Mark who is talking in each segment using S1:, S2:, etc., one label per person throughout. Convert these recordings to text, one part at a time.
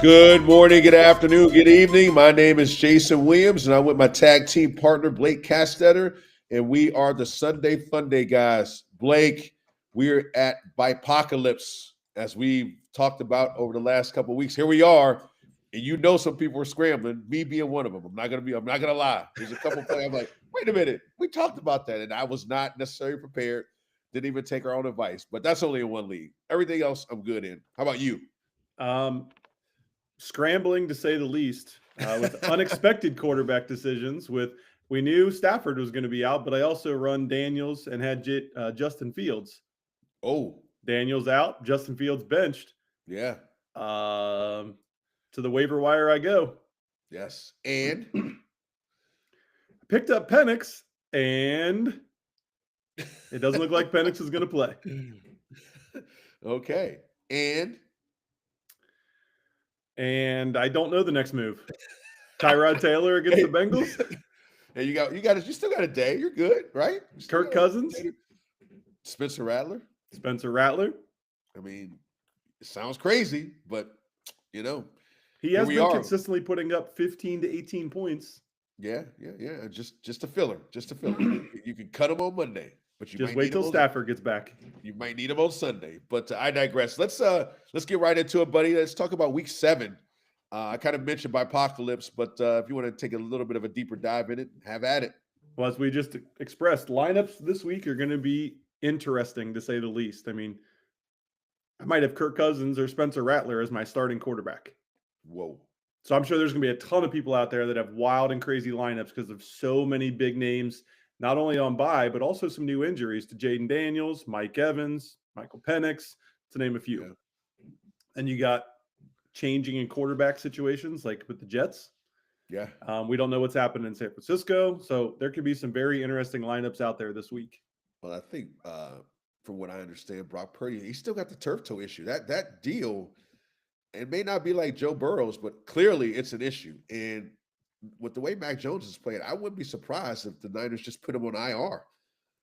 S1: Good morning, good afternoon, good evening. My name is Jason Williams, and I'm with my tag team partner, Blake Castetter, and we are the Sunday Fun Day guys. Blake, we're at Bipocalypse, as we've talked about over the last couple of weeks. Here we are, and you know some people are scrambling, me being one of them. I'm not gonna lie. There's a couple plays, I'm like, wait a minute, we talked about that, and I was not necessarily prepared, didn't even take our own advice, but that's only in one league. Everything else I'm good in. How about you?
S2: Scrambling to say the least, with unexpected quarterback decisions. We knew Stafford was going to be out, but I also run Daniels and had Justin Fields.
S1: Oh,
S2: Daniels out, Justin Fields benched.
S1: yeah.
S2: To the waiver wire I go.
S1: Yes, and
S2: picked up Penix, and it doesn't look like Penix is going to play.
S1: Okay,
S2: and I don't know the next move. Tyrod Taylor against the Bengals.
S1: And you still got a day. You're good, right?
S2: Kirk Cousins.
S1: Spencer Rattler.
S2: I
S1: mean, it sounds crazy, but he
S2: has been consistently putting up 15 to 18 points.
S1: Yeah. Just a filler. You can cut him on Monday, but you
S2: just wait till Stafford gets back.
S1: You might need him on Sunday, but I digress. Let's get right into it, buddy. Let's talk about Week 7. I kind of mentioned Bipocalypse, but if you want to take a little bit of a deeper dive in it, have at it.
S2: Well, as we just expressed, lineups this week are going to be interesting, to say the least. I mean, I might have Kirk Cousins or Spencer Rattler as my starting quarterback.
S1: Whoa.
S2: So I'm sure there's going to be a ton of people out there that have wild and crazy lineups because of so many big names, not only on bye, but also some new injuries to Jaden Daniels, Mike Evans, Michael Penix, to name a few. Yeah. And you got changing in quarterback situations like with the Jets.
S1: Yeah.
S2: We don't know what's happened in San Francisco. So there could be some very interesting lineups out there this week.
S1: Well, I think from what I understand, Brock Purdy, he's still got the turf toe issue. That deal, it may not be like Joe Burrow's, but clearly it's an issue. And with the way Mac Jones is playing, I wouldn't be surprised if the Niners just put him on IR.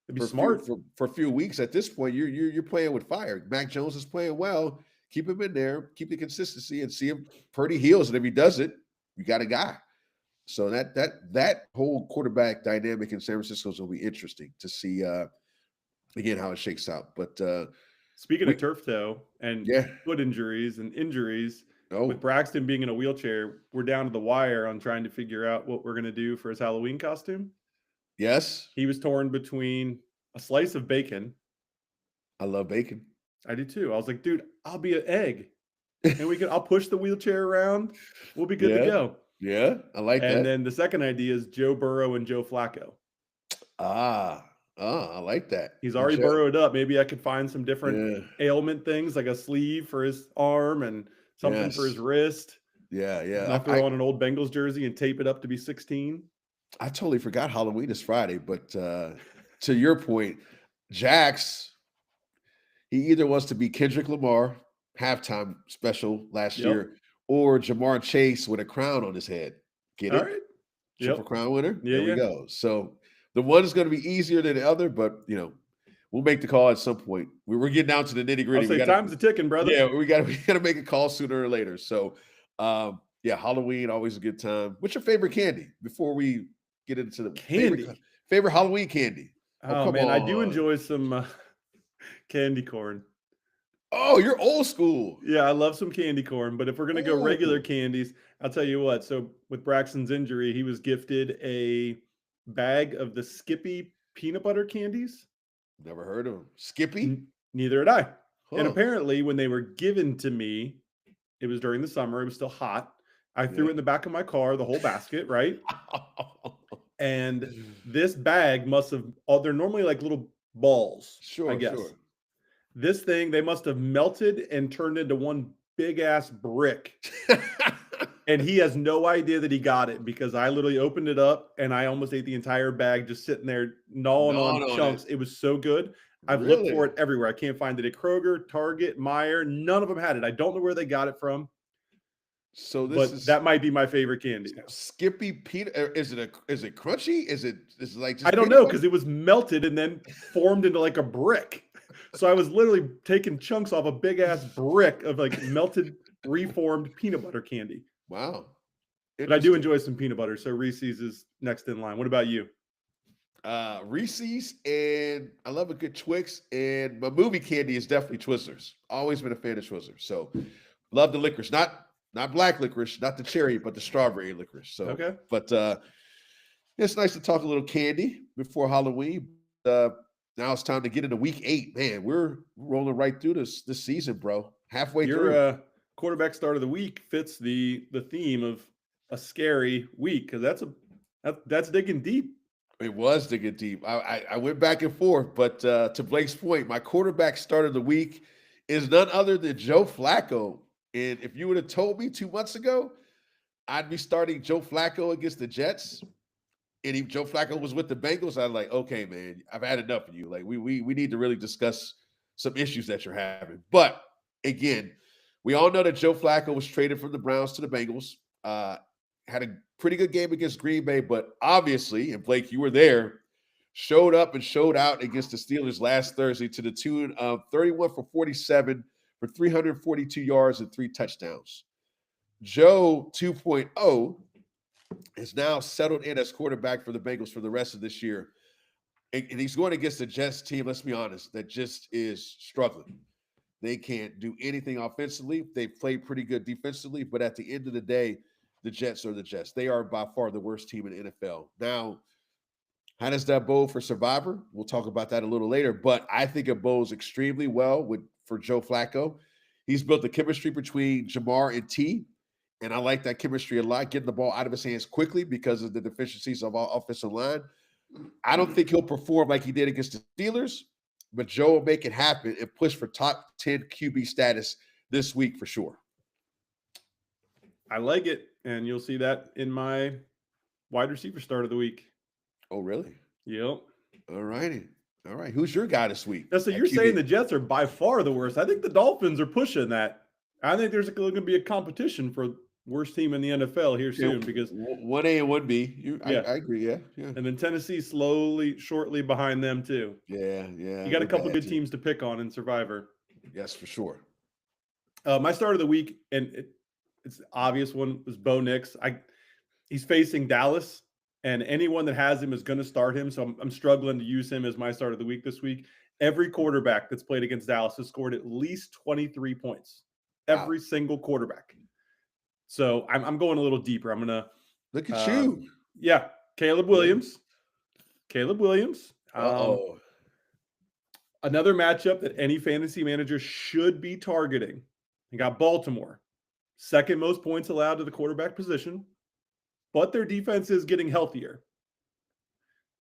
S2: It'd be smart
S1: for a few weeks. At this point, you're playing with fire. Mac Jones is playing well. Keep him in there, keep the consistency, and see if Purdy heals. And if he does it, you got a guy. So that whole quarterback dynamic in San Francisco is going to be interesting to see again how it shakes out. But
S2: speaking of turf toe and foot injuries, with Braxton being in a wheelchair, we're down to the wire on trying to figure out what we're going to do for his Halloween costume.
S1: Yes,
S2: he was torn between a slice of bacon.
S1: I love bacon.
S2: I do too. I was like, dude, I'll be an egg, and I'll push the wheelchair around. We'll be good to go.
S1: Yeah, I like that.
S2: And then the second idea is Joe Burrow and Joe Flacco.
S1: I like that.
S2: He's already burrowed up. Maybe I could find some different ailment things, like a sleeve for his arm and something for his wrist.
S1: Yeah.
S2: I'll throw on an old Bengals jersey and tape it up to be 16.
S1: I totally forgot Halloween is Friday, but to your point, Jax, he either wants to be Kendrick Lamar halftime special last year, or Jamar Chase with a crown on his head. Get it?
S2: All right.
S1: Triple crown winner.
S2: Yeah,
S1: there we go. So the one is going to be easier than the other, but we'll make the call at some point. We're getting down to the nitty gritty.
S2: Time's a ticking, brother.
S1: Yeah, we got to make a call sooner or later. So Halloween, always a good time. What's your favorite candy before we get into the favorite Halloween candy?
S2: Oh man, I do enjoy some candy corn.
S1: Oh, you're old school.
S2: Yeah, I love some candy corn. But if we're going to go regular candies, I'll tell you what. So with Braxton's injury, he was gifted a bag of the Skippy peanut butter candies.
S1: Never heard of them. Skippy?
S2: Neither had I. Huh. And apparently when they were given to me, it was during the summer. It was still hot. I threw it in the back of my car, the whole basket, right? And this bag must have, they're normally like little balls, I guess. Sure. This thing, they must have melted and turned into one big ass brick. And he has no idea that he got it, because I literally opened it up and I almost ate the entire bag just sitting there gnawing on chunks. It was so good. I've looked for it everywhere. I can't find it at Kroger, Target, Meijer. None of them had it. I don't know where they got it from.
S1: So
S2: that might be my favorite candy.
S1: Skippy peanut. Is it crunchy? Is it like?
S2: I don't know, because it was melted and then formed into like a brick. So I was literally taking chunks off a big ass brick of like melted, reformed peanut butter candy.
S1: Wow.
S2: But I do enjoy some peanut butter. So Reese's is next in line. What about you?
S1: Reese's, and I love a good Twix, and my movie candy is definitely Twizzlers. Always been a fan of Twizzlers. So love the licorice, not black licorice, not the cherry, but the strawberry licorice. So
S2: Okay.
S1: but it's nice to talk a little candy before Halloween. Now it's time to get into week 8. Man, we're rolling right through this season, bro. Halfway through.
S2: Your quarterback start of the week fits the theme of a scary week, because that's digging deep.
S1: It was digging deep. I went back and forth, but to Blake's point, my quarterback start of the week is none other than Joe Flacco. And if you would have told me 2 months ago, I'd be starting Joe Flacco against the Jets, and Joe Flacco was with the Bengals, I'm like, okay, man, I've had enough of you. Like, we need to really discuss some issues that you're having. But again, we all know that Joe Flacco was traded from the Browns to the Bengals. Had a pretty good game against Green Bay, but obviously, and Blake, you were there, showed up and showed out against the Steelers last Thursday to the tune of 31 for 47 for 342 yards and 3 touchdowns. Joe 2.0 is now settled in as quarterback for the Bengals for the rest of this year. And he's going against the Jets team, let's be honest, that just is struggling. They can't do anything offensively. They play pretty good defensively, but at the end of the day, the Jets are the Jets. They are by far the worst team in the NFL. Now, how does that bode for Survivor? We'll talk about that a little later, but I think it bodes extremely well for Joe Flacco. He's built the chemistry between Jamar and T, and I like that chemistry a lot, getting the ball out of his hands quickly because of the deficiencies of our offensive line. I don't think he'll perform like he did against the Steelers, but Joe will make it happen and push for top 10 QB status this week for sure.
S2: I like it, and you'll see that in my wide receiver start of the week.
S1: Oh, really?
S2: Yep.
S1: All righty. All right. Who's your guy this week?
S2: So you're saying the Jets are by far the worst. I think the Dolphins are pushing that. I think there's going to be a competition for worst team in the NFL here soon, because
S1: 1A and 1B. I agree. Yeah.
S2: And then Tennessee shortly behind them too.
S1: Yeah.
S2: You got a couple good teams to pick on in Survivor.
S1: Yes, for sure.
S2: My start of the week, and it's the obvious one, was Bo Nix. He's facing Dallas, and anyone that has him is going to start him. So I'm struggling to use him as my start of the week this week. Every quarterback that's played against Dallas has scored at least 23 points. Every single quarterback. So I'm going a little deeper. I'm going to
S1: look at you.
S2: Yeah. Caleb Williams. Another matchup that any fantasy manager should be targeting. You got Baltimore. Second most points allowed to the quarterback position, but their defense is getting healthier.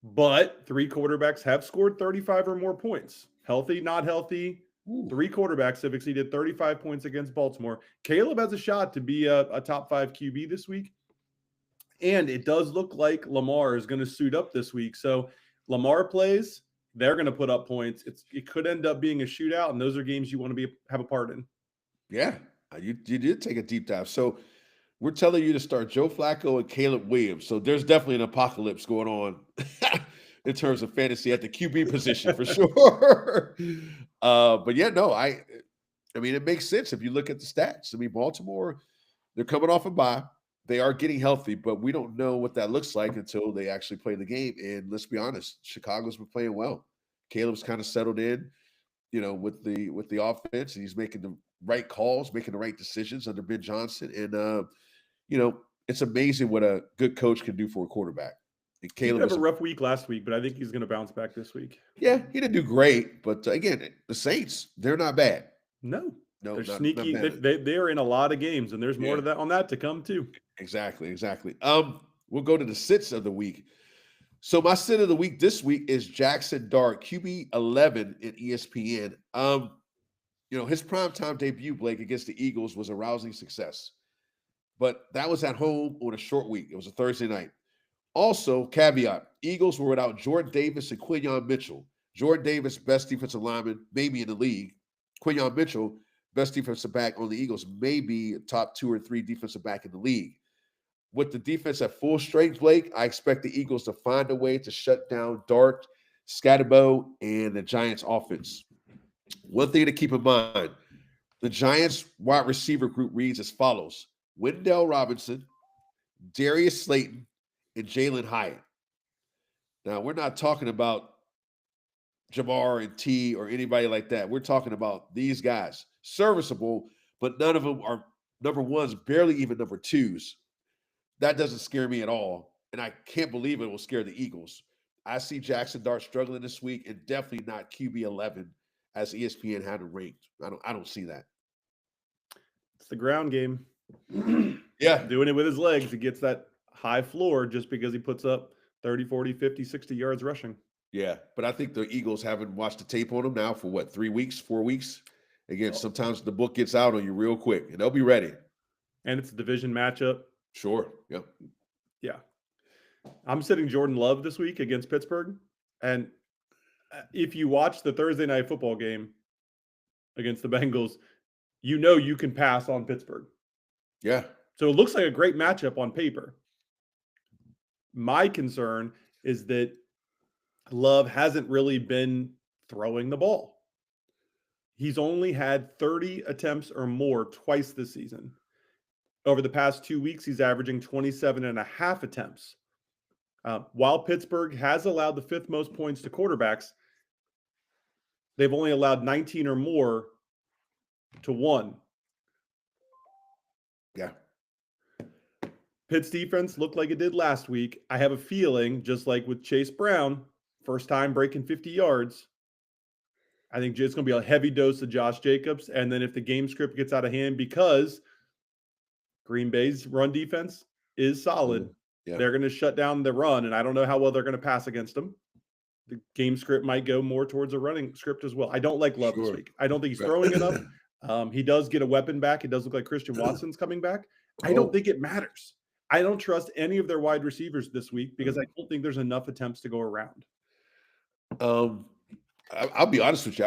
S2: But 3 quarterbacks have scored 35 or more points. Healthy, not healthy. 3 quarterbacks have exceeded 35 points against Baltimore. Caleb has a shot to be a top 5 QB this week. And it does look like Lamar is going to suit up this week. So Lamar plays, they're going to put up points. It could end up being a shootout, and those are games you want to have a part in.
S1: Yeah, you did take a deep dive. So we're telling you to start Joe Flacco and Caleb Williams. So there's definitely an apocalypse going on in terms of fantasy at the QB position for sure. But yeah, no, I mean, it makes sense if you look at the stats. I mean, Baltimore, they're coming off a bye. They are getting healthy, but we don't know what that looks like until they actually play the game. And let's be honest, Chicago's been playing well. Caleb's kind of settled in, with the offense, and he's making the right calls, making the right decisions under Ben Johnson. And it's amazing what a good coach can do for a quarterback. And Caleb
S2: had a rough week last week, but I think he's going to bounce back this week.
S1: Yeah, he didn't do great, but again, the Saints, they're not bad.
S2: No, they're sneaky. They are in a lot of games, and there's more to that on that to come too.
S1: Exactly. We'll go to the sits of the week. So my sit of the week this week is Jackson Dart, QB 11 in ESPN. His primetime debut, Blake, against the Eagles was a rousing success, but that was at home on a short week. It was a Thursday night. Also, caveat: Eagles were without Jordan Davis and Quinyon Mitchell. Jordan Davis, best defensive lineman, maybe in the league. Quinyon Mitchell, best defensive back on the Eagles, maybe top 2 or 3 defensive back in the league. With the defense at full strength, Blake, I expect the Eagles to find a way to shut down Dart, Scatterbo, and the Giants' offense. One thing to keep in mind, the Giants wide receiver group reads as follows: Wendell Robinson, Darius Slayton, and Jalen Hyatt. Now, we're not talking about Jamar and T or anybody like that. We're talking about these guys. Serviceable, but none of them are number ones, barely even number twos. That doesn't scare me at all. And I can't believe it will scare the Eagles. I see Jackson Dart struggling this week and definitely not QB 11 as ESPN had him ranked. I don't see that.
S2: It's the ground game.
S1: Yeah.
S2: Doing it with his legs. He gets that high floor just because he puts up 30, 40, 50, 60 yards rushing.
S1: Yeah, but I think the Eagles haven't watched the tape on him now for what, 3 weeks, 4 weeks? Again, sometimes the book gets out on you real quick, and they'll be ready.
S2: And it's a division matchup.
S1: Sure. Yep.
S2: Yeah. I'm sitting Jordan Love this week against Pittsburgh. And if you watch the Thursday night football game against the Bengals, you know you can pass on Pittsburgh.
S1: Yeah.
S2: So it looks like a great matchup on paper. My concern is that Love hasn't really been throwing the ball. He's only had 30 attempts or more twice this season. Over the past 2 weeks, he's averaging 27.5 attempts. While Pittsburgh has allowed the 5th most points to quarterbacks, they've only allowed 19 or more to one.
S1: Yeah.
S2: Pitt's defense looked like it did last week. I have a feeling, just like with Chase Brown, first time breaking 50 yards, I think it's going to be a heavy dose of Josh Jacobs. And then if the game script gets out of hand, because Green Bay's run defense is solid, they're going to shut down the run. And I don't know how well they're going to pass against them. The game script might go more towards a running script as well. I don't like Love this week. I don't think he's throwing enough. He does get a weapon back. It does look like Christian Watson's coming back. I don't think it matters. I don't trust any of their wide receivers this week because I don't think there's enough attempts to go around.
S1: I'll be honest with you.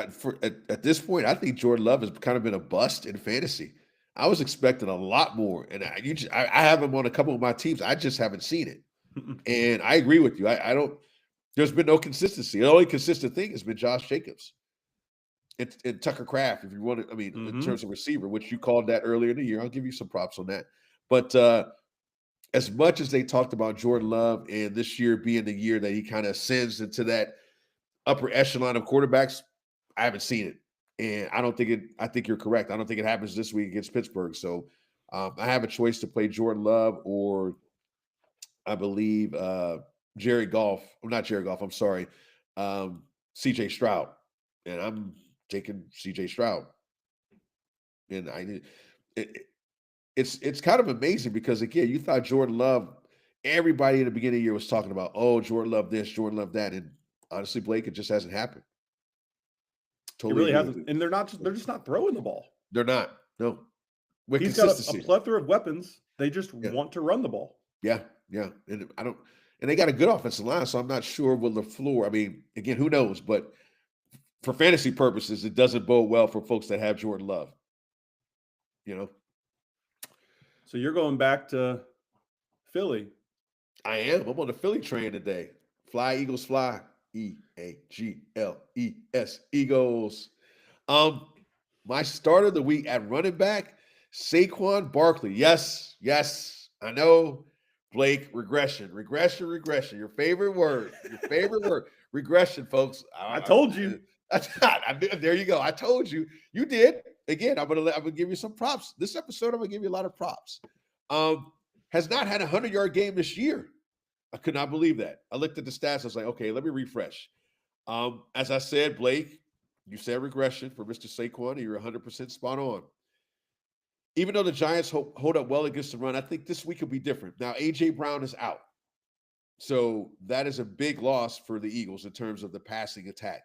S1: At this point, I think Jordan Love has kind of been a bust in fantasy. I was expecting a lot more, and I have him on a couple of my teams. I just haven't seen it, and I agree with you. I don't. There's been no consistency. The only consistent thing has been Josh Jacobs and Tucker Kraft. If you want to, in terms of receiver, which you called that earlier in the year, I'll give you some props on that. But as much as they talked about Jordan Love and this year being the year that he kind of ascends into that upper echelon of quarterbacks, I haven't seen it. And I think you're correct. I don't think it happens this week against Pittsburgh. So I have a choice to play Jordan Love or I believe Jared Goff. Not Jared Goff. I'm sorry. CJ Stroud. And I'm taking CJ Stroud. And it's kind of amazing because, again, you thought Jordan Love, everybody in the beginning of the year was talking about, oh, Jordan Love this, Jordan Love that. And honestly, Blake, it just hasn't happened.
S2: Totally, it really hasn't. And they're just not throwing the ball.
S1: They're not. No. With
S2: He's got a plethora of weapons. They just want to run the ball.
S1: Yeah. And they got a good offensive line, so I'm not sure what LaFleur. I mean, again, who knows? But for fantasy purposes, it doesn't bode well for folks that have Jordan Love.
S2: So you're going back to Philly.
S1: I am. I'm on the Philly train today. Fly, Eagles, fly. E-A-G-L-E-S, Eagles. My start of the week at running back, Saquon Barkley. Yes, I know, Blake, regression. Your favorite word, regression, folks.
S2: I told you.
S1: There you go. I told you. You did. Again, I'm gonna give you some props. This episode, I'm gonna give you a lot of props. Has not had a 100-yard game this year. I could not believe that. I looked at the stats. I was like, okay, let me refresh. As I said, Blake, you said regression for Mr. Saquon, and you're 100% spot on. Even though the Giants hold up well against the run, I think this week will be different. Now, A.J. Brown is out. So that is a big loss for the Eagles in terms of the passing attack.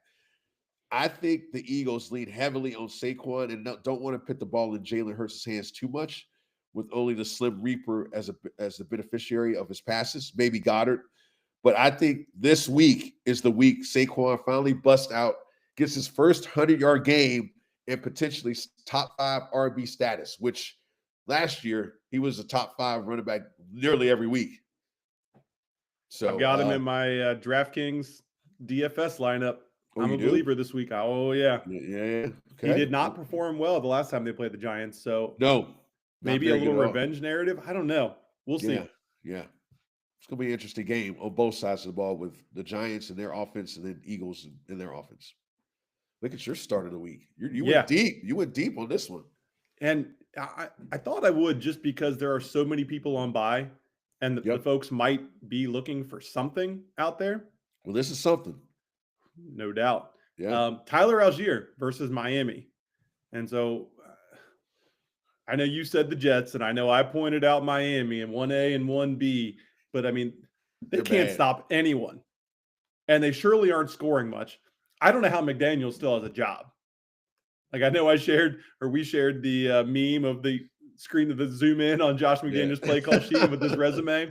S1: I think the Eagles lean heavily on Saquon and don't want to put the ball in Jalen Hurts' hands too much, with only the Slim Reaper as the beneficiary of his passes, maybe Goddard. But I think this week is the week Saquon finally busts out, gets his first 100-yard game, and potentially top 5 RB status, which last year he was a top 5 running back nearly every week. So
S2: I've got him in my DraftKings DFS lineup.
S1: Oh,
S2: I'm
S1: you
S2: a
S1: do?
S2: believer this week. Oh, yeah.
S1: Yeah.
S2: He
S1: Okay.
S2: did not perform well the last time they played the Giants, so
S1: No, not
S2: maybe a
S1: very good
S2: little
S1: at all.
S2: revenge narrative. I don't know. We'll
S1: Yeah.
S2: see.
S1: Yeah. It's gonna be an interesting game on both sides of the ball with the Giants and their offense, and then Eagles and their offense. Look at your start of the week. You went
S2: Yeah.
S1: deep. You went deep on this one.
S2: And I thought I would just because there are so many people on bye and the
S1: Yep.
S2: folks might be looking for something out there.
S1: Well, this is something.
S2: No doubt.
S1: Yeah.
S2: Tyler Algier versus Miami. And so I know you said the Jets, and I know I pointed out Miami and 1A and 1B, but I mean, they
S1: They're
S2: can't
S1: bad.
S2: stop anyone. And they surely aren't scoring much. I don't know how McDaniel still has a job. Like I know we shared the meme of the screen of the zoom in on Josh McDaniel's play call sheet with his resume.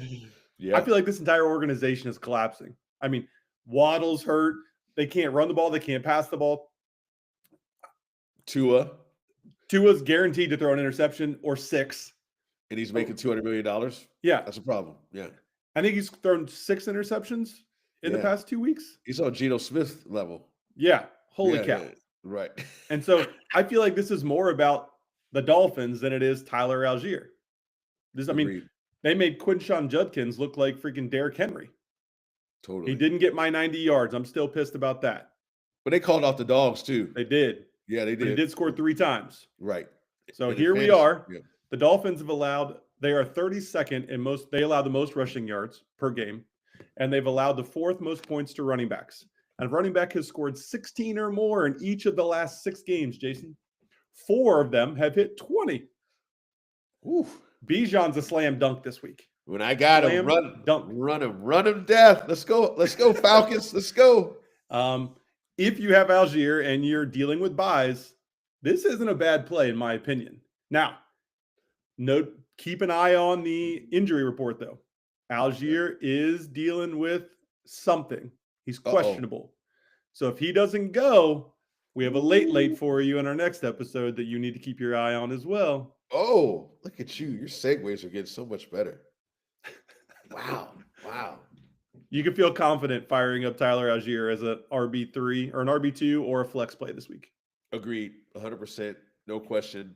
S1: Yeah.
S2: I feel like this entire organization is collapsing. I mean, Waddle's hurt. They can't run the ball. They can't pass the ball. Tua's guaranteed to throw an interception or 6.
S1: And he's making $200 million.
S2: Yeah.
S1: That's a problem. Yeah.
S2: I think he's thrown 6 interceptions in the past 2 weeks.
S1: He's on Geno Smith level.
S2: Yeah. Holy cow.
S1: Yeah. Right.
S2: And so I feel like this is more about the Dolphins than it is Tyler Algier. They made Quinshon Judkins look like freaking Derrick Henry.
S1: Totally.
S2: He didn't get my 90 yards. I'm still pissed about that.
S1: But they called off the dogs too.
S2: They did.
S1: Yeah, they did.
S2: But he did score 3 times.
S1: Right.
S2: So here we are. Yeah. The Dolphins they are 32nd in most, they allow the most rushing yards per game, and they've allowed the 4th most points to running backs. And running back has scored 16 or more in each of the last 6 games, Jason. 4 of them have hit 20.
S1: Oof.
S2: Bijan's a slam dunk this week.
S1: When I got him, run him death. Let's go, Falcons. Let's go.
S2: If you have Algier and you're dealing with buys, this isn't a bad play, in my opinion. Now, keep an eye on the injury report, though. Algier is dealing with something. He's questionable. So if he doesn't go, we have a late for you in our next episode that you need to keep your eye on as well.
S1: Oh, look at you. Your segues are getting so much better. Wow.
S2: You can feel confident firing up Tyler Algier as an RB3 or an RB2 or a flex play this week.
S1: Agreed. 100%. No question.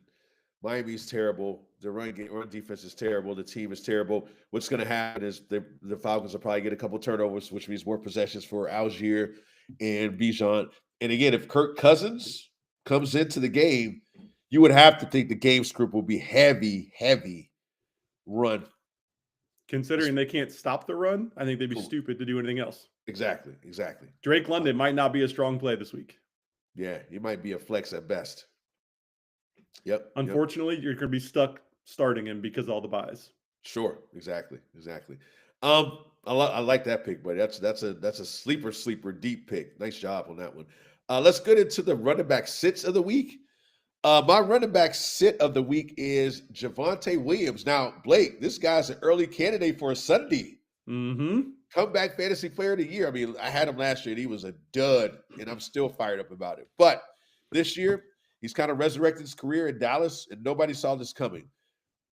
S1: Miami's terrible. The run defense is terrible. The team is terrible. What's going to happen is the Falcons will probably get a couple turnovers, which means more possessions for Algier and Bijan. And again, if Kirk Cousins comes into the game, you would have to think the game script will be heavy run.
S2: Considering they can't stop the run, I think they'd be stupid to do anything else.
S1: Exactly.
S2: Drake London might not be a strong play this week.
S1: Yeah, he might be a flex at best. Yep.
S2: Unfortunately, you're going to be stuck starting him because of all the buys.
S1: Sure. Exactly. I like that pick, buddy. That's a sleeper deep pick. Nice job on that one. Let's get into the running back sits of the week. My running back sit of the week is Javonte Williams. Now, Blake, this guy's an early candidate for a Sunday.
S2: Mm-hmm.
S1: Comeback fantasy player of the year. I mean, I had him last year and he was a dud, and I'm still fired up about it. But this year, he's kind of resurrected his career in Dallas, and nobody saw this coming.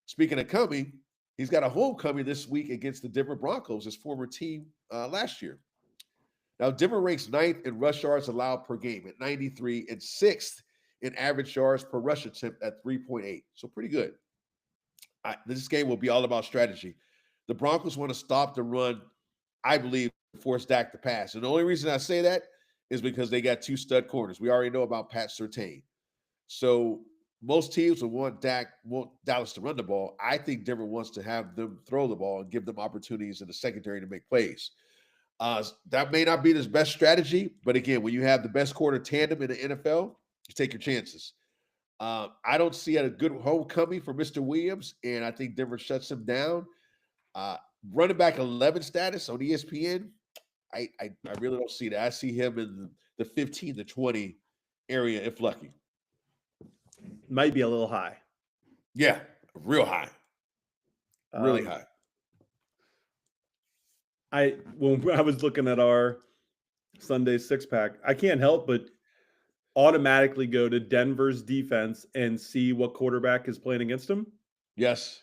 S1: Speaking of coming, he's got a homecoming this week against the Denver Broncos, his former team last year. Now, Denver ranks 9th in rush yards allowed per game at 93 and 6th in average yards per rush attempt at 3.8. So pretty good. This game will be all about strategy. The Broncos want to stop the run, I believe, force Dak to pass. And the only reason I say that is because they got 2 stud corners. We already know about Pat Surtain. So most teams will want Dallas to run the ball. I think Denver wants to have them throw the ball and give them opportunities in the secondary to make plays. That may not be the best strategy, but again, when you have the best corner tandem in the NFL, you take your chances. I don't see a good homecoming for Mr. Williams, and I think Denver shuts him down. Running back 11 status on ESPN, I really don't see that. I see him in the 15 to 20 area if lucky.
S2: Might be a little high.
S1: Yeah, real high. Really high.
S2: When I was looking at our Sunday 6-pack, I can't help but automatically go to Denver's defense and see what quarterback is playing against him.
S1: Yes.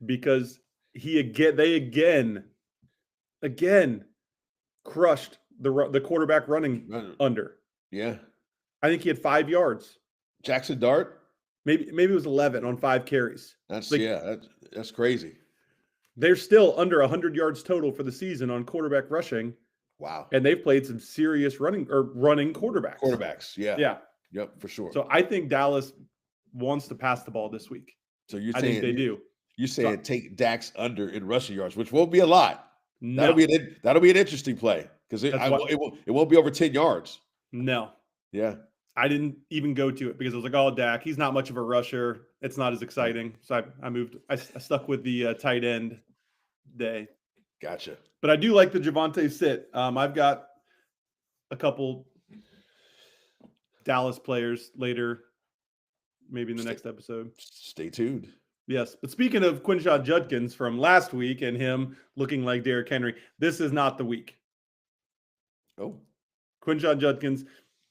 S2: Because they again crushed the quarterback running under.
S1: Yeah.
S2: I think he had 5 yards.
S1: Jackson Dart?
S2: Maybe it was 11 on 5 carries.
S1: That's crazy.
S2: They're still under 100 yards total for the season on quarterback rushing.
S1: Wow.
S2: And they've played some serious running quarterbacks.
S1: Quarterbacks, yeah.
S2: Yeah.
S1: Yep, for sure.
S2: So I think Dallas wants to pass the ball this week.
S1: So you're
S2: I
S1: saying
S2: think they do.
S1: You're saying take Dax under in rushing yards, which won't be a lot.
S2: No.
S1: That'll be an interesting play because it won't be over 10 yards.
S2: No.
S1: Yeah.
S2: I didn't even go to it because I was like, oh, Dak, he's not much of a rusher. It's not as exciting. So I stuck with the tight end day.
S1: Gotcha.
S2: But I do like the Javonte sit. I've got a couple Dallas players later, maybe in the next episode.
S1: Stay tuned.
S2: Yes. But speaking of Quinshon Judkins from last week and him looking like Derrick Henry, this is not the week.
S1: Oh.
S2: Quinshon Judkins,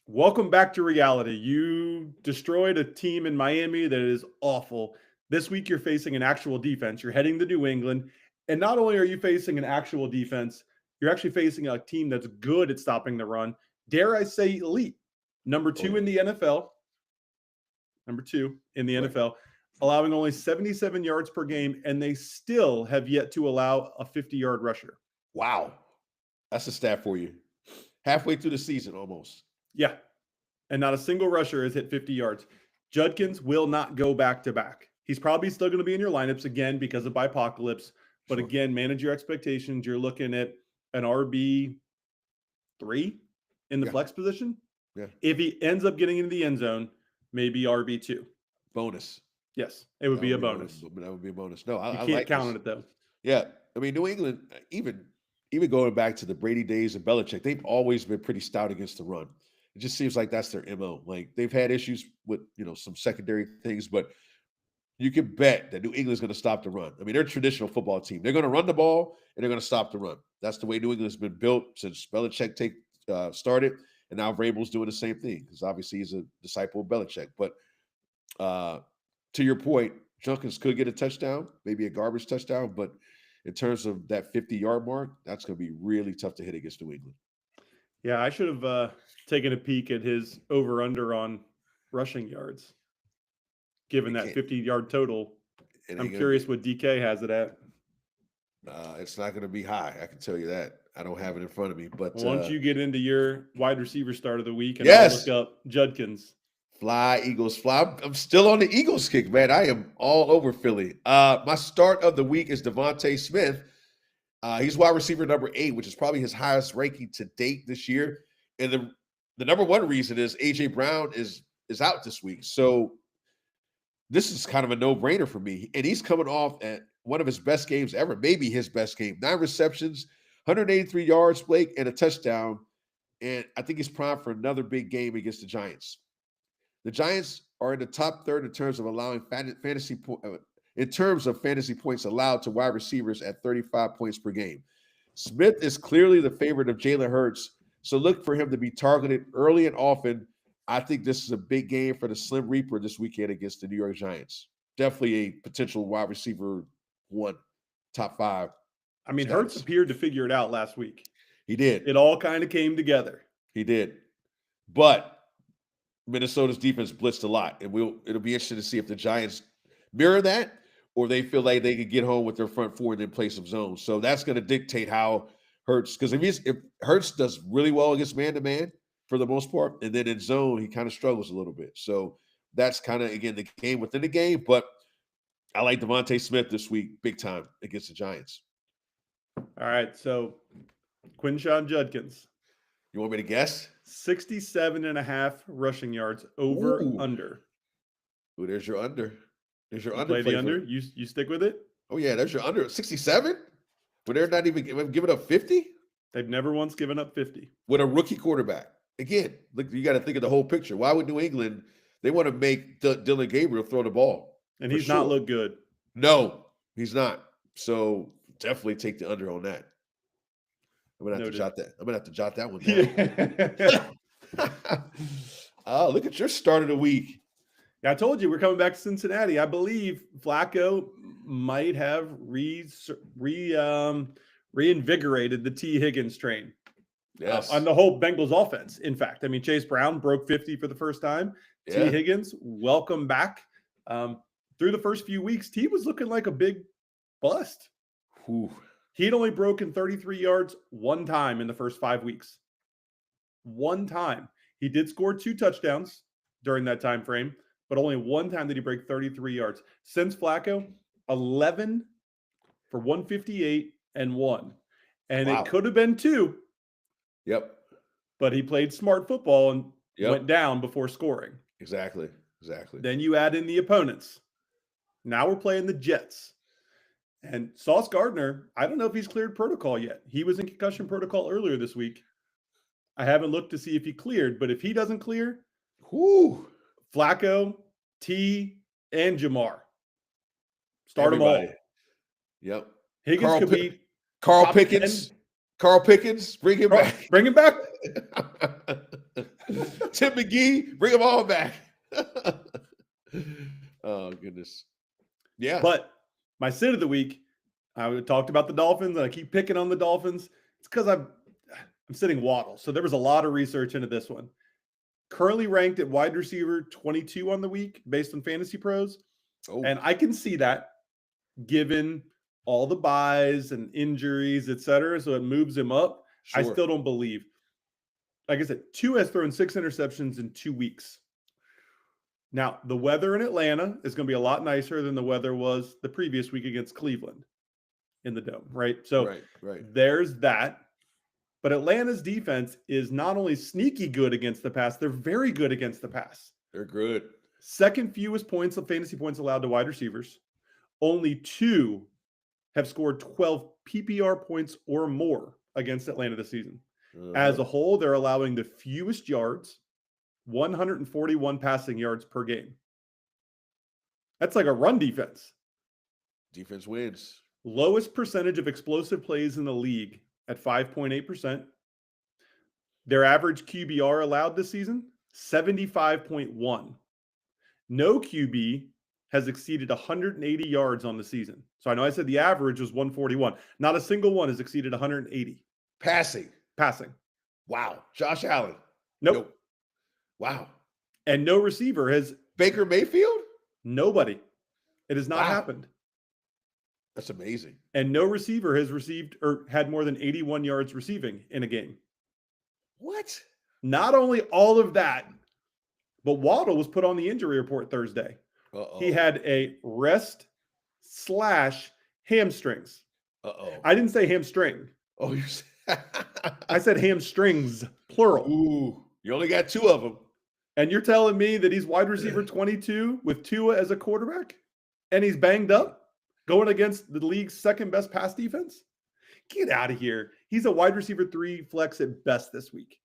S2: welcome back to reality. You destroyed a team in Miami that is awful. This week you're facing an actual defense. You're heading to New England. And not only are you facing an actual defense, you're actually facing a team that's good at stopping the run. Dare I say elite. Number 2 in the NFL. Number 2 in the NFL. Allowing only 77 yards per game, and they still have yet to allow a 50-yard rusher.
S1: Wow. That's a stat for you. Halfway through the season almost.
S2: Yeah. And not a single rusher has hit 50 yards. Judkins will not go back-to-back. He's probably still going to be in your lineups again because of Bipocalypse. But again, manage your expectations. You're looking at an RB3 in the flex position.
S1: Yeah.
S2: If he ends up getting into the end zone, maybe RB2.
S1: Bonus.
S2: Yes, it would be a bonus.
S1: That would be a bonus. No, I
S2: can't
S1: like
S2: count on it though.
S1: Yeah, I mean, New England, even going back to the Brady days of Belichick, they've always been pretty stout against the run. It just seems like that's their MO. Like they've had issues with some secondary things, but you can bet that New England's going to stop the run. I mean, they're a traditional football team. They're going to run the ball and they're going to stop the run. That's the way New England's been built since Belichick started, and now Vrabel's doing the same thing because obviously he's a disciple of Belichick. But to your point, Judkins could get a touchdown, maybe a garbage touchdown, but in terms of that 50-yard mark, that's going to be really tough to hit against New England.
S2: Yeah, I should have taken a peek at his over-under on rushing yards, given that 50-yard total. I'm curious what DK has it at.
S1: It's not going to be high. I can tell you that. I don't have it in front of me. But
S2: once you get into your wide receiver start of the week and
S1: I'll
S2: look up Judkins.
S1: Fly, Eagles, fly. I'm still on the Eagles kick, man. I am all over Philly. My start of the week is Devontae Smith. He's wide receiver number 8, which is probably his highest ranking to date this year. And the number one reason is A.J. Brown is out this week. So this is kind of a no-brainer for me. And he's coming off at one of his best games ever, maybe his best game. 9 receptions, 183 yards, Blake, and a touchdown. And I think he's primed for another big game against the Giants. The Giants are in the top third in terms of allowing fantasy points allowed to wide receivers at 35 points per game. Smith is clearly the favorite of Jalen Hurts, so look for him to be targeted early and often. I think this is a big game for the Slim Reaper this weekend against the New York Giants. Definitely a potential wide receiver 1, top 5.
S2: I mean, Hurts appeared to figure it out last week.
S1: He did.
S2: It all kind of came together.
S1: He did. But Minnesota's defense blitzed a lot, and it'll be interesting to see if the Giants mirror that or they feel like they could get home with their front four and then play some zones. So that's going to dictate how Hurts, because if Hurts does really well against man-to-man for the most part, and then in zone, he kind of struggles a little bit. So that's kind of, again, the game within the game. But I like Devontae Smith this week big time against the Giants.
S2: All right, so Quinshon Judkins.
S1: You want me to guess?
S2: 67.5 rushing yards over under.
S1: Ooh, there's your under. There's your
S2: under. Play the under. You stick with it?
S1: Oh yeah, there's your under. 67? But they're not even giving up 50?
S2: They've never once given up 50.
S1: With a rookie quarterback. Again, look, you got to think of the whole picture. Why would New England, they want to make Dylan Gabriel throw the ball.
S2: And he's not looked good.
S1: No, he's not. So definitely take the under on that. I'm gonna have to jot that. I'm gonna have to jot that one down. Oh, look at your start of the week.
S2: Yeah, I told you we're coming back to Cincinnati. I believe Flacco might have reinvigorated the T. Higgins train.
S1: Yes.
S2: On the whole Bengals offense. In fact, I mean, Chase Brown broke 50 for the first time.
S1: Yeah.
S2: T. Higgins, welcome back. Through the first few weeks, T was looking like a big bust.
S1: Whew.
S2: He'd only broken 33 yards one time in the first 5 weeks. One time. He did score 2 touchdowns during that time frame, but only one time did he break 33 yards. Since Flacco, 11 for 158 and 1. And
S1: Wow.
S2: it could have been 2.
S1: Yep.
S2: But he played smart football and went down before scoring.
S1: Exactly.
S2: Then you add in the opponents. Now we're playing the Jets. And Sauce Gardner, I don't know if he's cleared protocol yet. He was in concussion protocol earlier this week. I haven't looked to see if he cleared, but if he doesn't clear, Flacco, T, and Jamar. Start
S1: Everybody.
S2: them all.
S1: Yep.
S2: Higgins could be
S1: Carl Pickens. 10. Carl Pickens, bring him back.
S2: Bring him back.
S1: Tim McGee, bring them all back. Oh, goodness. Yeah.
S2: But my sit of the week, I talked about the Dolphins, and I keep picking on the Dolphins. It's because I'm sitting Waddle. So there was a lot of research into this one. Currently ranked at wide receiver 22 on the week based on Fantasy Pros.
S1: Oh.
S2: And I can see that given all the buys and injuries, et cetera. So it moves him up. Sure. I still don't believe. Like I said, Tua has thrown 6 interceptions in 2 weeks. Now, the weather in Atlanta is going to be a lot nicer than the weather was the previous week against Cleveland in the Dome, right? So there's that. But Atlanta's defense is not only sneaky good against the pass, they're very good against the pass.
S1: They're good.
S2: Second fewest points of fantasy points allowed to wide receivers. Only 2 have scored 12 PPR points or more against Atlanta this season. As a whole, they're allowing the fewest yards, 141 passing yards per game. That's like a run defense.
S1: Defense wins.
S2: Lowest percentage of explosive plays in the league at 5.8%. Their average QBR allowed this season, 75.1. No QB has exceeded 180 yards on the season. So I know I said the average was 141. Not a single one has exceeded 180.
S1: Passing. Wow. Josh Allen.
S2: Nope.
S1: Wow.
S2: And no receiver has.
S1: Baker Mayfield?
S2: Nobody. It has not happened.
S1: That's amazing.
S2: And no receiver has received or had more than 81 yards receiving in a game.
S1: What?
S2: Not only all of that, but Waddle was put on the injury report Thursday. He had a rest/hamstrings. I didn't say hamstring.
S1: Oh, you said
S2: I said hamstrings, plural.
S1: Ooh, you only got 2 of them.
S2: And you're telling me that he's wide receiver 22 with Tua as a quarterback? And he's banged up going against the league's second best pass defense? Get out of here. He's a wide receiver 3 flex at best this week.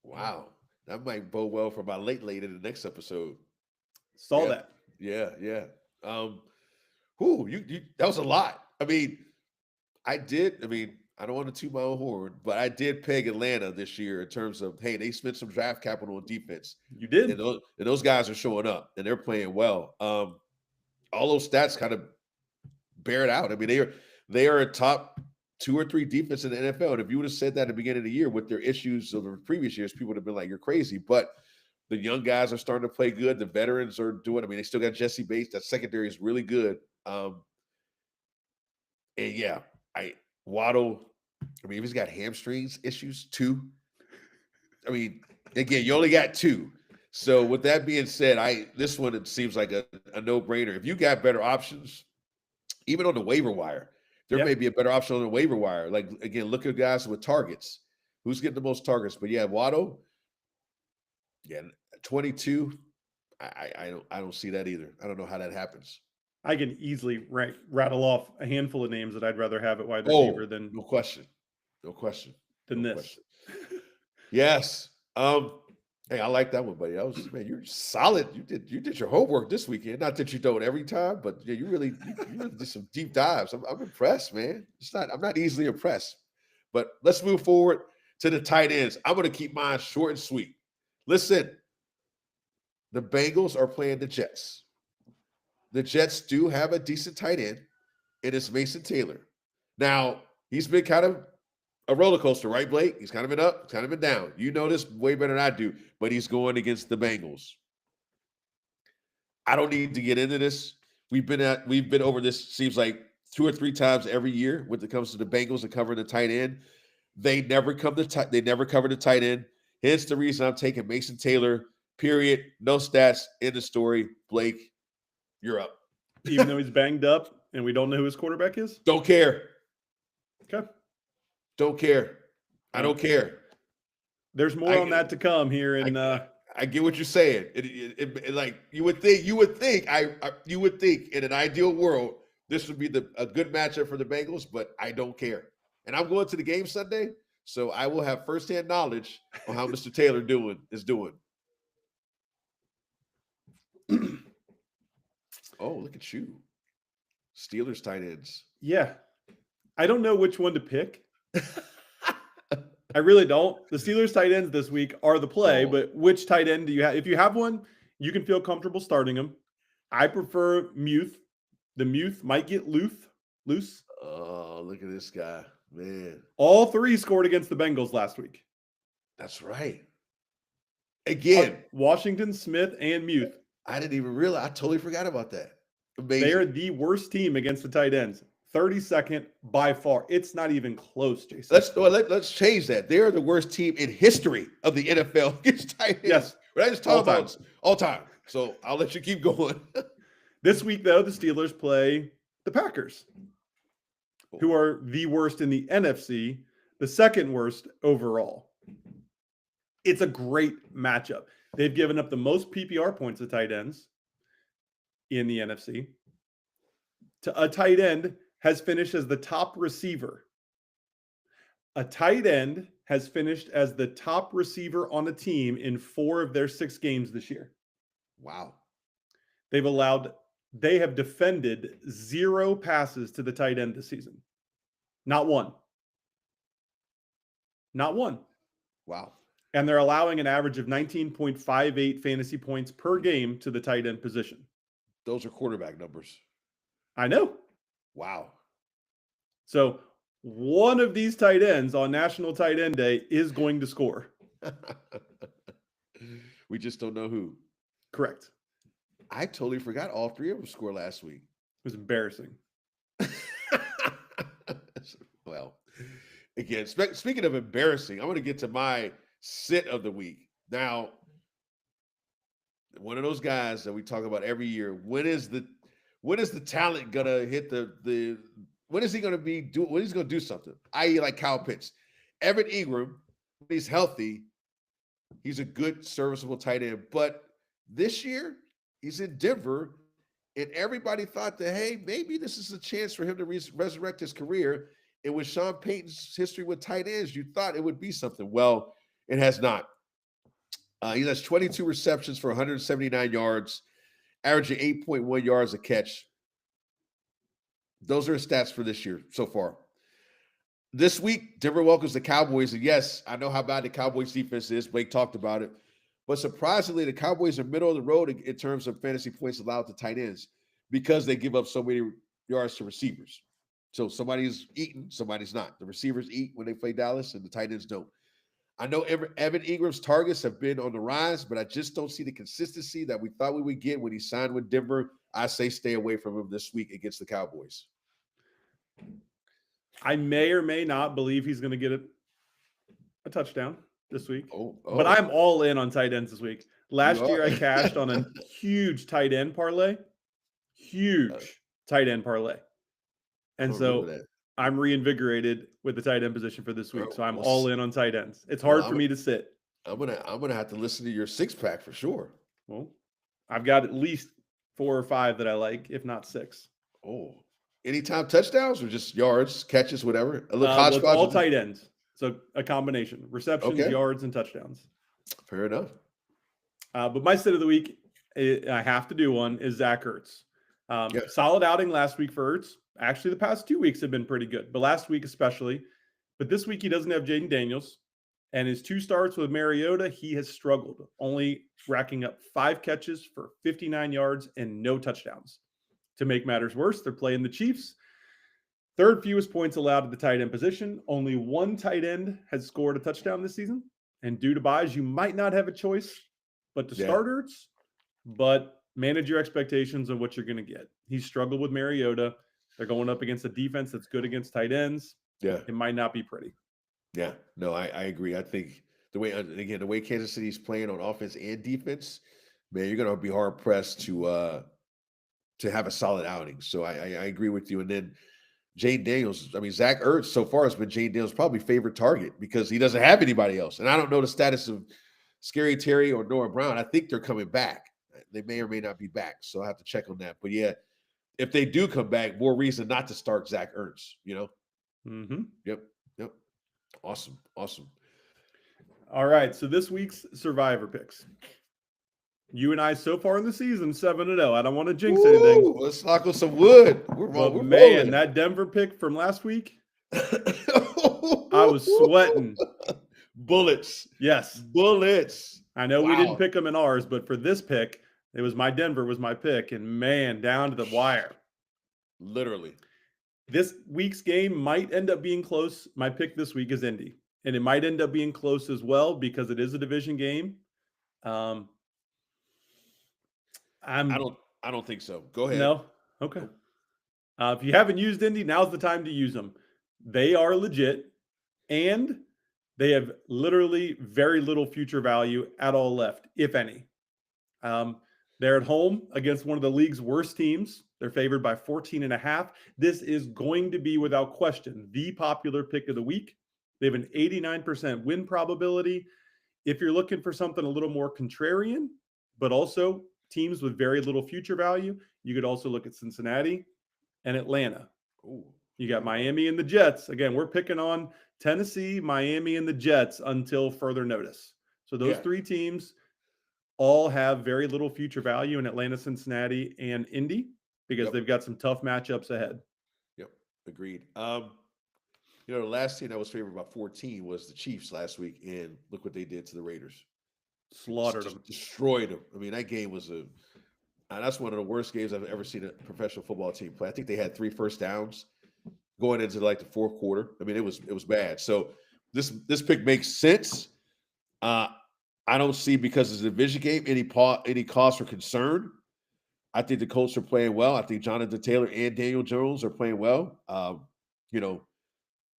S1: Wow. That might bode well for my late in the next episode.
S2: Saw that.
S1: Yeah. That was a lot. I don't want to toot my own horn, but I did peg Atlanta this year in terms of, hey, they spent some draft capital on defense.
S2: You did.
S1: And those guys are showing up, and they're playing well. All those stats kind of bear it out. They are a top 2 or 3 defense in the NFL. And if you would have said that at the beginning of the year with their issues of the previous years, people would have been like, you're crazy. But the young guys are starting to play good. The veterans are doing. They still got Jesse Bates. That secondary is really good. Waddle. If he's got hamstrings issues too. Again, you only got 2. So with that being said, this one it seems like a no-brainer. If you got better options, even on the waiver wire, there may be a better option on the waiver wire. Like again, look at guys with targets. Who's getting the most targets? But yeah, Waddle. Yeah, 22. I don't see that either. I don't know how that happens.
S2: I can easily rattle off a handful of names that I'd rather have at wide receiver than
S1: no question.
S2: Than this.
S1: Yes. Hey, I like that one, buddy. You're solid. You did your homework this weekend. Not that you don't every time, but yeah, you really did some deep dives. I'm impressed, man. I'm not easily impressed. But let's move forward to the tight ends. I'm going to keep mine short and sweet. Listen, the Bengals are playing the Jets. The Jets do have a decent tight end, and it's Mason Taylor. Now, he's been kind of a roller coaster, right, Blake? He's kind of been up, kind of been down. You know this way better than I do, but he's going against the Bengals. I don't need to get into this. We've been over this, seems like 2 or 3 times every year when it comes to the Bengals and covering the tight end. They never cover the tight end. Hence the reason I'm taking Mason Taylor. Period. No stats in the story. Blake, you're up.
S2: Even though he's banged up and we don't know who his quarterback is?
S1: Don't care.
S2: Okay.
S1: Don't care. I don't care.
S2: There's more on that to come here in
S1: I get what you're saying. Like you would think in an ideal world this would be a good matchup for the Bengals, but I don't care. And I'm going to the game Sunday, so I will have firsthand knowledge on how Mr. Taylor is doing. Oh, look at you. Steelers tight ends.
S2: Yeah. I don't know which one to pick. I really don't. The Steelers tight ends this week are the play, but which tight end do you have? If you have one, you can feel comfortable starting him. I prefer Muth. The Muth might get loose.
S1: Oh, look at this guy, man.
S2: All 3 scored against the Bengals last week.
S1: That's right. Again.
S2: Washington, Smith, and Muth.
S1: I didn't even realize. I totally forgot about that. Amazing.
S2: They are the worst team against the tight ends. 32nd by far. It's not even close, Jason.
S1: Let's change that. They're the worst team in history of the NFL against tight ends.
S2: Yes.
S1: But I just talk about all time. So I'll let you keep going.
S2: This week, though, the Steelers play the Packers, who are the worst in the NFC, the second worst overall. It's a great matchup. They've given up the most PPR points to tight ends in the NFC. A tight end has finished as the top receiver. A tight end has finished as the top receiver on a team in 4 of their 6 games this year.
S1: Wow.
S2: They have defended 0 passes to the tight end this season. Not one. Not one.
S1: Wow.
S2: And they're allowing an average of 19.58 fantasy points per game to the tight end position.
S1: Those are quarterback numbers.
S2: I know.
S1: Wow.
S2: So one of these tight ends on National Tight End Day is going to score.
S1: We just don't know who.
S2: Correct.
S1: I totally forgot all 3 of them scored last week.
S2: It was embarrassing.
S1: Well, again, speaking of embarrassing, I'm going to get to my sit of the week. Now, one of those guys that we talk about every year, when is the talent going to hit the when is he going to do something? I.e. like Kyle Pitts. Evan Ingram, when he's healthy, he's a good serviceable tight end, but this year he's in Denver, and everybody thought that, hey, maybe this is a chance for him to resurrect his career. And with Sean Payton's history with tight ends, you thought it would be something. Well, it has not. He has 22 receptions for 179 yards, averaging 8.1 yards a catch. Those are his stats for this year so far. This week, Denver welcomes the Cowboys. And yes, I know how bad the Cowboys defense is. Blake talked about it. But surprisingly, the Cowboys are middle of the road in terms of fantasy points allowed to tight ends because they give up so many yards to receivers. So somebody's eating, somebody's not. The receivers eat when they play Dallas, and the tight ends don't. I know Evan Ingram's targets have been on the rise, but I just don't see the consistency that we thought we would get when he signed with Denver. I say stay away from him this week against the Cowboys.
S2: I may or may not believe he's going to get a touchdown this week. But I'm all in on tight ends this week. Last year, I cashed on a huge tight end parlay. Tight end parlay. And so I'm reinvigorated with the tight end position for this week. So I'm all in on tight ends. It's hard for me to sit.
S1: I'm gonna have to listen to your 6-pack for sure.
S2: Well, I've got at least 4 or 5 that I like, if not 6.
S1: Oh, anytime touchdowns or just yards, catches, whatever.
S2: It's all tight ends. So a combination: receptions, yards, and touchdowns.
S1: Fair enough.
S2: But my sit of the week, I have to do one, is Zach Ertz. Solid outing last week for Ertz. Actually, the past 2 weeks have been pretty good, but last week especially. But this week he doesn't have Jaden Daniels. And his 2 starts with Mariota, he has struggled, only racking up 5 catches for 59 yards and no touchdowns. To make matters worse, they're playing the Chiefs. Third fewest points allowed at the tight end position. Only one tight end has scored a touchdown this season. And due to buys, you might not have a choice but to start Ertz, but manage your expectations of what you're going to get. He's struggled with Mariota. They're going up against a defense that's good against tight ends.
S1: Yeah.
S2: It might not be pretty.
S1: Yeah. No, I agree. I think the way Kansas City's playing on offense and defense, man, you're going to be hard pressed to have a solid outing. So I agree with you. And then Jane Daniels, Zach Ertz so far has been Jane Daniels' probably favorite target because he doesn't have anybody else. And I don't know the status of Scary Terry or Noah Brown. I think they're coming back. They may or may not be back. So I'll have to check on that. But yeah, if they do come back, more reason not to start Zach Ertz,
S2: Mm-hmm.
S1: Yep. Awesome.
S2: All right. So this week's Survivor picks. You and I so far in the season 7-0. I don't want to jinx anything.
S1: Let's knock on some wood. We're
S2: rolling. That Denver pick from last week, I was sweating.
S1: Bullets.
S2: Yes.
S1: Bullets.
S2: I know we didn't pick them in ours, but for this pick, it was Denver was my pick, and man, down to the wire.
S1: Literally.
S2: This week's game might end up being close. My pick this week is Indy, and it might end up being close as well because it is a division game. I
S1: don't think so. Go ahead.
S2: No? Okay. If you haven't used Indy, now's the time to use them. They are legit, and they have literally very little future value at all left, if any. They're at home against one of the league's worst teams. They're favored by 14.5. This is going to be, without question, the popular pick of the week. They have an 89% win probability. If you're looking for something a little more contrarian, but also teams with very little future value, you could also look at Cincinnati and Atlanta.
S1: Ooh.
S2: You got Miami and the Jets. Again, we're picking on Tennessee, Miami, and the Jets until further notice. So those three teams all have very little future value in Atlanta, Cincinnati, and Indy because they've got some tough matchups ahead.
S1: Yep, agreed. The last team that was favored by 14 was the Chiefs last week, and look what they did to the Raiders.
S2: Slaughtered them.
S1: Destroyed them. That game was that's one of the worst games I've ever seen a professional football team play. I think they had 3 first downs going into like the fourth quarter. It was bad. So this pick makes sense. I don't see, because it's a division game, any cause for concern. I think the Colts are playing well. I think Jonathan Taylor and Daniel Jones are playing well.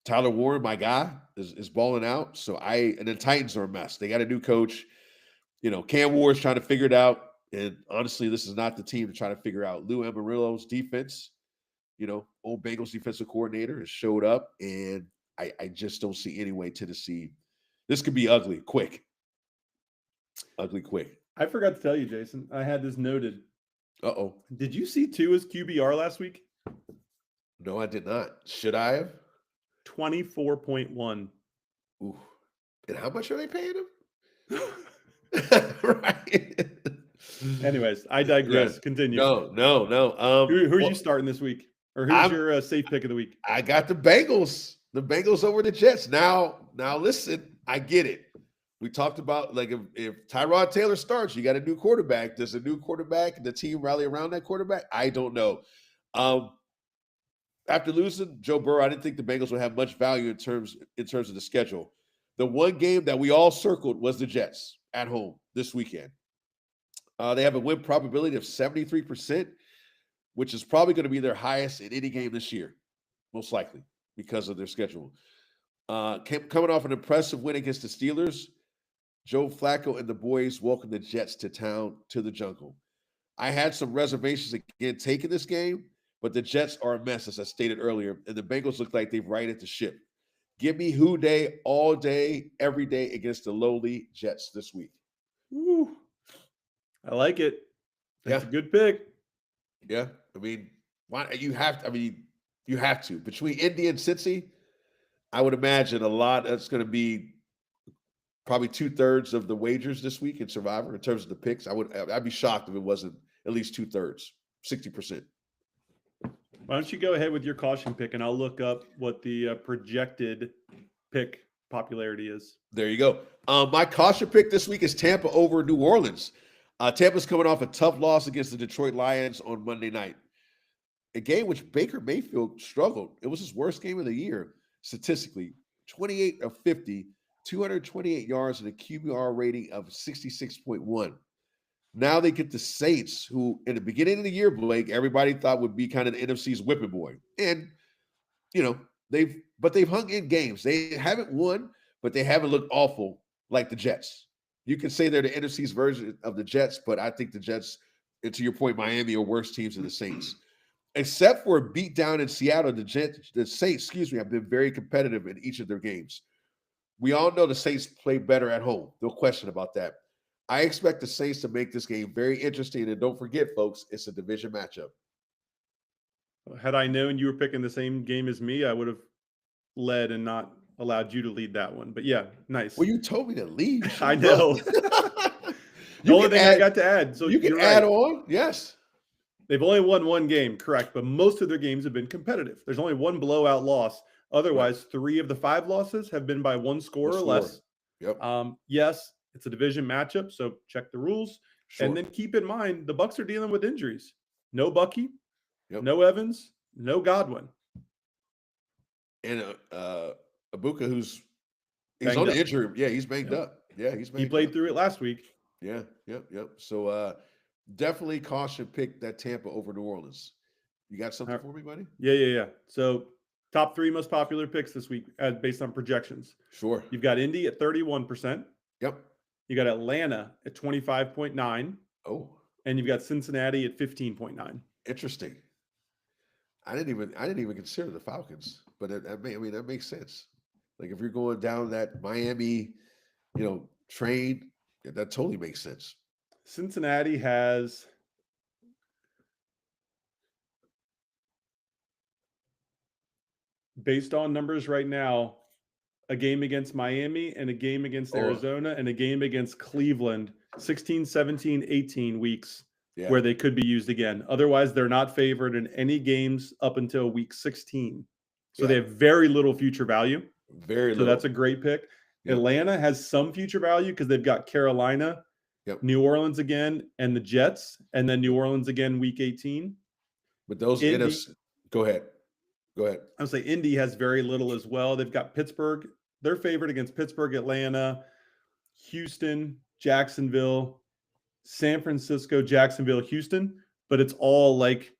S1: Tyler Warren, my guy, is balling out. And the Titans are a mess. They got a new coach. Cam Ward's trying to figure it out. And honestly, this is not the team to try to figure out. Lou Amarillo's defense, old Bengals defensive coordinator, has showed up. And I just don't see any way Tennessee. This could be ugly, quick. Ugly quick.
S2: I forgot to tell you, Jason. I had this noted.
S1: Uh-oh.
S2: Did you see Tua's QBR last week?
S1: No, I did not. Should I have?
S2: 24.1.
S1: Ooh. And how much are they paying him? Right.
S2: Anyways, I digress. Continue.
S1: No.
S2: Who are you starting this week? Or who's your safe pick of the week?
S1: I got the Bengals. The Bengals over the Jets. Now listen, I get it. We talked about, like, if Tyrod Taylor starts, you got a new quarterback. Does a new quarterback and the team rally around that quarterback? I don't know. After losing Joe Burrow, I didn't think the Bengals would have much value in terms of the schedule. The one game that we all circled was the Jets at home this weekend. They have a win probability of 73%, which is probably going to be their highest in any game this year, most likely, because of their schedule. Coming off an impressive win against the Steelers, Joe Flacco and the boys welcome the Jets to town, to the jungle. I had some reservations again taking this game, but the Jets are a mess, as I stated earlier, and the Bengals look like they've righted the ship. Give me Who Day all day, every day against the lowly Jets this week.
S2: Woo. I like it. That's a good pick.
S1: Yeah. Why you have to. Between Indy and Cincy, I would imagine a lot that's going to be probably 2/3 of the wagers this week in Survivor in terms of the picks. I'd be shocked if it wasn't at least 2/3, 60%.
S2: Why don't you go ahead with your caution pick, and I'll look up what the projected pick popularity is.
S1: There you go. My caution pick this week is Tampa over New Orleans. Tampa's coming off a tough loss against the Detroit Lions on Monday night. a game which Baker Mayfield struggled. It was his worst game of the year statistically. 28 of 50, 228 yards, and a QBR rating of 66.1. Now they get the Saints, who in the beginning of the year, Blake, everybody thought would be kind of the NFC's whipping boy. And, they've hung in games. They haven't won, but they haven't looked awful like the Jets. You can say they're the NFC's version of the Jets, but I think the Jets, and to your point, Miami are worse teams than the Saints. Except for a beatdown in Seattle, the Saints, have been very competitive in each of their games. We all know the Saints play better at home. No question about that. I expect the Saints to make this game very interesting. And don't forget, folks, it's a division matchup.
S2: Had I known you were picking the same game as me, I would have led and not allowed you to lead that one. But yeah, nice.
S1: Well, you told me to leave.
S2: I know. The only thing I got to add. So
S1: you can add on. Yes.
S2: They've only won one game, correct, but most of their games have been competitive. There's only one blowout loss. Otherwise, 3 of the 5 losses have been by 1 score or less.
S1: Yep.
S2: Yes, it's a division matchup, so check the rules.
S1: Sure.
S2: And then keep in mind, the Bucs are dealing with injuries. No Bucky,
S1: Yep.
S2: no Evans, no Godwin.
S1: And Ibuka, he's
S2: Banged
S1: on
S2: up.
S1: the injury. Yeah, he's banged up. Yeah, he's banged
S2: He played
S1: up.
S2: through it last week.
S1: Yeah, yep. So definitely caution pick that Tampa over New Orleans. You got something for me, buddy?
S2: Yeah. So top 3 most popular picks this week based on projections.
S1: Sure.
S2: You've got Indy at 31%.
S1: Yep.
S2: You got Atlanta at 25.9.
S1: Oh.
S2: And you've got Cincinnati at 15.9.
S1: Interesting. I didn't even consider the Falcons, but that makes sense. Like if you're going down that Miami, train, that totally makes sense.
S2: Cincinnati has based on numbers right now, a game against Miami and a game against Arizona and a game against Cleveland, 16, 17, 18 weeks where they could be used again. Otherwise, they're not favored in any games up until week 16. So they have very little future value.
S1: Very little.
S2: So that's a great pick. Yep. Atlanta has some future value because they've got Carolina, New Orleans again, and the Jets, and then New Orleans again week 18.
S1: But those go ahead. I
S2: would say Indy has very little as well. They've got Pittsburgh. They're favored against Pittsburgh, Atlanta, Houston, Jacksonville, San Francisco, Jacksonville, Houston. But it's all like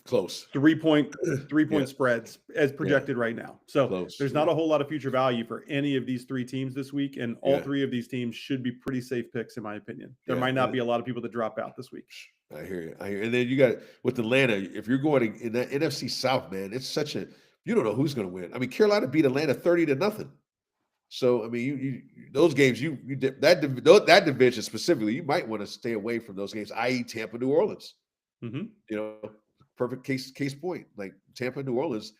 S1: close
S2: 3-point spreads as projected right now. So there's not a whole lot of future value for any of these 3 teams this week. And all 3 of these teams should be pretty safe picks, in my opinion. There might not be a lot of people that drop out this week.
S1: I hear you. And then you got with Atlanta, if you're going in that NFC South, man, it's you don't know who's going to win. I mean, Carolina beat Atlanta 30-0. So, I mean, you those games, that division specifically, you might want to stay away from those games, i.e. Tampa, New Orleans.
S2: Mm-hmm.
S1: Perfect case point. Like Tampa, New Orleans,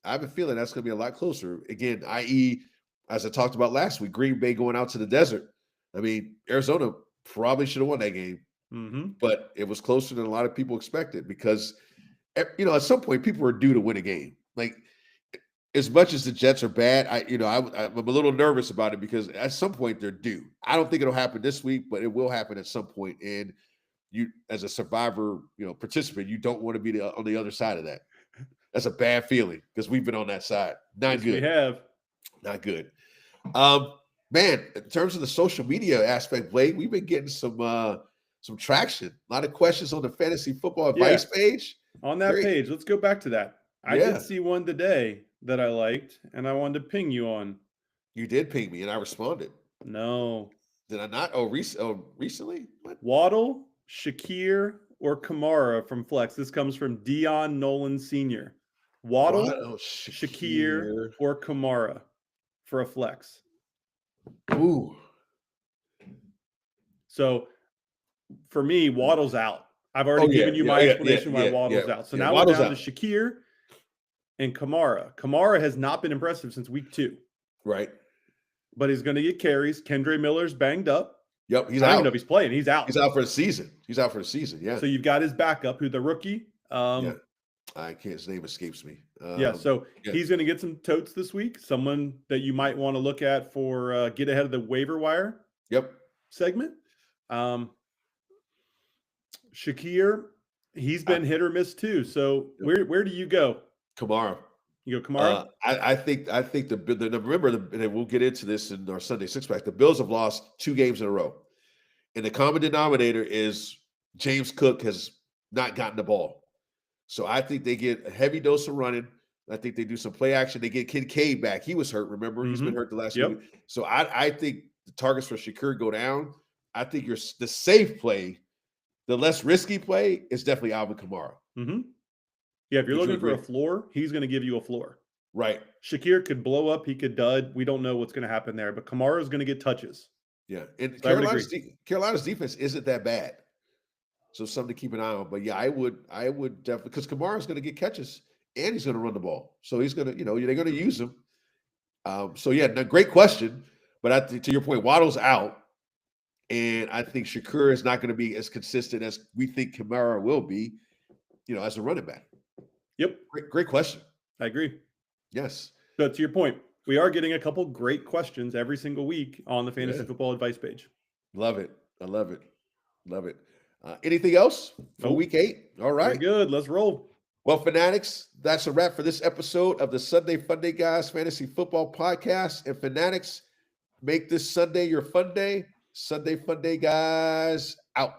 S1: I have a feeling that's going to be a lot closer. Again, i.e., as I talked about last week, Green Bay going out to the desert. I mean, Arizona probably should have won that game.
S2: Mm-hmm.
S1: But it was closer than a lot of people expected because, at some point people are due to win a game. Like as much as the Jets are bad, I'm a little nervous about it because at some point they're due. I don't think it'll happen this week, but it will happen at some point. And you, as a survivor, participant, you don't want to be on the other side of that. That's a bad feeling because we've been on that side. Not good.
S2: We have.
S1: Not good. Man, in terms of the social media aspect, Blake, we've been getting some traction. A lot of questions on the fantasy football advice page.
S2: On that page, let's go back to that. I did see one today that I liked, and I wanted to ping you on.
S1: You did ping me, and I responded.
S2: No.
S1: Did I not? Recently? What?
S2: Waddle, Shakir, or Kamara from Flex. This comes from Dion Nolan Sr. Waddle, Shakir, or Kamara for a flex.
S1: Ooh.
S2: So, for me, Waddle's out. I've already given you my explanation why Waddle's out. So now we're down to Shakir and Kamara. Kamara has not been impressive since week 2.
S1: Right.
S2: But he's going to get carries. Kendre Miller's banged up.
S1: Yep, he's
S2: out. I don't
S1: out.
S2: even know if he's playing. He's out.
S1: He's out for the season. Yeah.
S2: So you've got his backup, who's the rookie.
S1: I can't. His name escapes me.
S2: So he's going to get some totes this week. Someone that you might want to look at for get ahead of the waiver wire.
S1: Yep.
S2: Segment. Shakir He's been hit or miss too. So where do you go?
S1: Kamara.
S2: You go Kamara?
S1: I think remember, and we'll get into this in our Sunday six pack. The Bills have lost 2 games in a row, and the common denominator is James Cook has not gotten the ball. So I think they get a heavy dose of running. I think they do some play action. They get Kincaid back. He was hurt. Remember, he's been hurt the last week. So I think the targets for Shakir go down. I think the safe play, the less risky play, is definitely Alvin Kamara.
S2: Yeah, if you're looking for a floor, he's going to give you a floor.
S1: Right.
S2: Shakir could blow up. He could dud. We don't know what's going to happen there, but Kamara is going to get touches.
S1: Yeah, and Carolina's defense isn't that bad, so something to keep an eye on. But yeah, I would definitely, because Kamara's going to get catches and he's going to run the ball, so he's going to, they're going to use him. So yeah, great question. But to your point, Waddle's out, and I think Shakir is not going to be as consistent as we think Kamara will be, as a running back.
S2: Yep.
S1: Great question.
S2: I agree.
S1: Yes.
S2: So to your point, we are getting a couple great questions every single week on the Fantasy Football Advice page.
S1: Love it. I love it. Love it. Anything else for week 8? All right.
S2: Very good. Let's roll.
S1: Well, Fanatics, that's a wrap for this episode of the Sunday Funday Guys Fantasy Football Podcast. And Fanatics, make this Sunday your fun day. Sunday Funday Guys out.